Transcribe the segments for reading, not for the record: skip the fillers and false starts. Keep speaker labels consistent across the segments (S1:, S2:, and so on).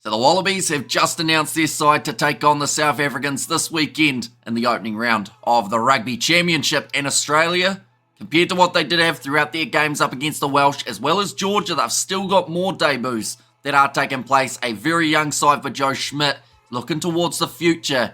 S1: So the Wallabies have just announced their side to take on the South Africans this weekend in the opening round of the Rugby Championship in Australia. Compared to what they did have throughout their games up against the Welsh as well as Georgia, they've still got more debuts that are taking place. A very young side for Joe Schmidt, looking towards the future.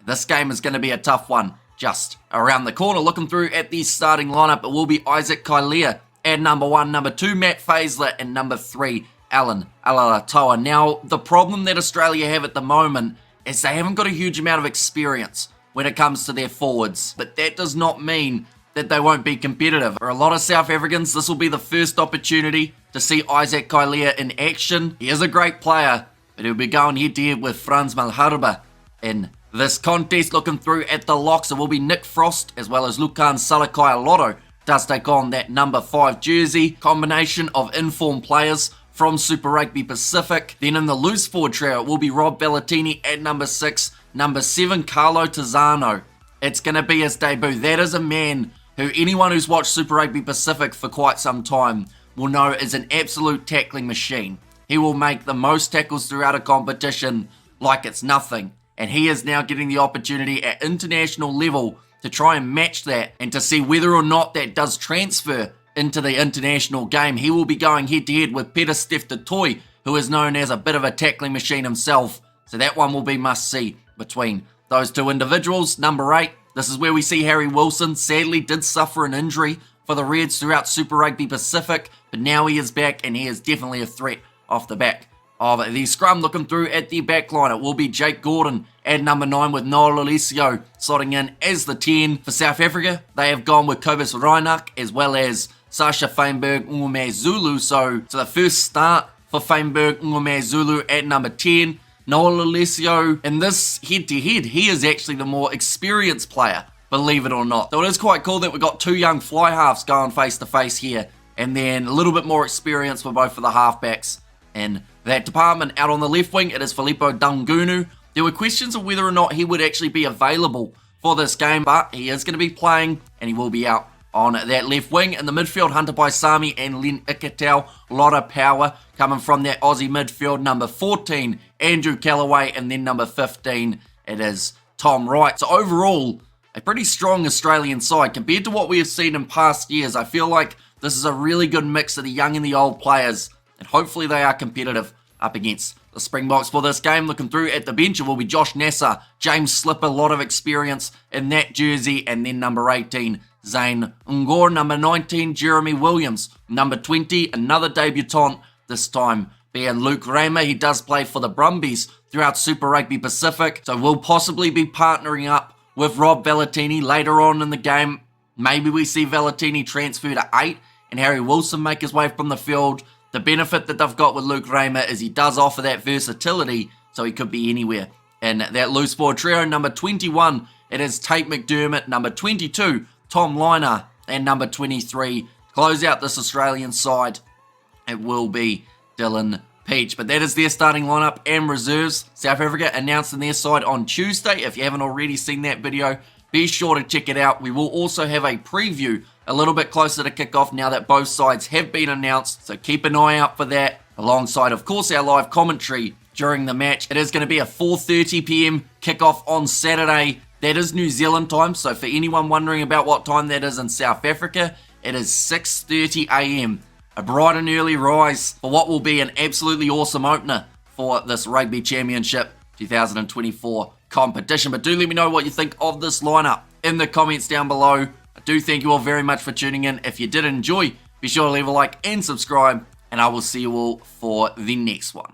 S1: This game is going to be a tough one just around the corner. Looking through at the starting lineup, it will be Isaac Kailea at number 1, number 2 Matt Faisler, and number 3 Alan Alalatoa. Now, the problem that Australia have at the moment is they haven't got a huge amount of experience when it comes to their forwards, but that does not mean that they won't be competitive. For a lot of South Africans, this will be the first opportunity to see Isaac Kailea in action. He is a great player, but he'll be going head-to-head with Frans Malherbe in this contest. Looking through at the locks, it will be Nick Frost as well as Lukan Salakai Lotto does take on that number 5 jersey. Combination of informed players from Super Rugby Pacific. Then in the loose forward trio, it will be Rob Bellatini at number 6, number 7 Carlo Tizzano. It's going to be his debut. That is a man who anyone who's watched Super Rugby Pacific for quite some time will know is an absolute tackling machine. He will make the most tackles throughout a competition like it's nothing. And he is now getting the opportunity at international level to try and match that and to see whether or not that does transfer into the international game. He will be going head-to-head with Peter Steph-Toy, who is known as a bit of a tackling machine himself. So that one will be must-see between those two individuals. Number 8, this is where we see Harry Wilson. Sadly did suffer an injury for the Reds throughout Super Rugby Pacific, but now he is back and he is definitely a threat off the back of the scrum. Looking through at the back line, it will be Jake Gordon at number 9 with Noah Lolesio slotting in as the 10. For South Africa, they have gone with Kobus Reinach as well as Sasha Feinberg Ngumezulu. So the first start for Feinberg Ngumezulu at number 10. Noah Lolesio, in this head-to-head, he is actually the more experienced player, believe it or not. So it is quite cool that we've got two young fly halves going face-to-face here, and then a little bit more experience for both of the halfbacks in that department. Out on the left wing, it is Filippo Dungunu. There were questions of whether or not he would actually be available for this game, but he is going to be playing, and he will be out on that left wing. In the midfield, Hunter Paisami and Len Ikitau. A lot of power coming from that Aussie midfield. Number 14, Andrew Callaway, and then number 15, it is Tom Wright. So overall, a pretty strong Australian side. Compared to what we have seen in past years, I feel like this is a really good mix of the young and the old players, and hopefully they are competitive up against the Springboks for this game. Looking through at the bench, it will be Josh Nasser, James Slipper, a lot of experience in that jersey, and then number 18, Zane Ngor, number 19, Jeremy Williams, number 20, another debutant, this time being Luke Raymer. He does play for the Brumbies throughout Super Rugby Pacific, so we'll possibly be partnering up with Rob Bellatini later on in the game. Maybe we see Bellatini transfer to 8 and Harry Wilson make his way from the field. The benefit that they've got with Luke Raymer is he does offer that versatility, so he could be anywhere in that loose forward trio. Number 21, it is Tate McDermott. Number 22, Tom Liner. And number 23, close out this Australian side, it will be Dylan Peach. But that is their starting lineup and reserves. South Africa announcing their side on Tuesday. If you haven't already seen that video, be sure to check it out. We will also have a preview a little bit closer to kickoff now that both sides have been announced, so keep an eye out for that, alongside, of course, our live commentary during the match. It is going to be a 4:30 p.m. kickoff on Saturday. That is New Zealand time, so for anyone wondering about what time that is in South Africa, it is 6:30 a.m. A bright and early rise for what will be an absolutely awesome opener for this Rugby Championship 2024 competition. But do let me know what you think of this lineup in the comments down below. I do thank you all very much for tuning in. If you did enjoy, be sure to leave a like and subscribe, and I will see you all for the next one.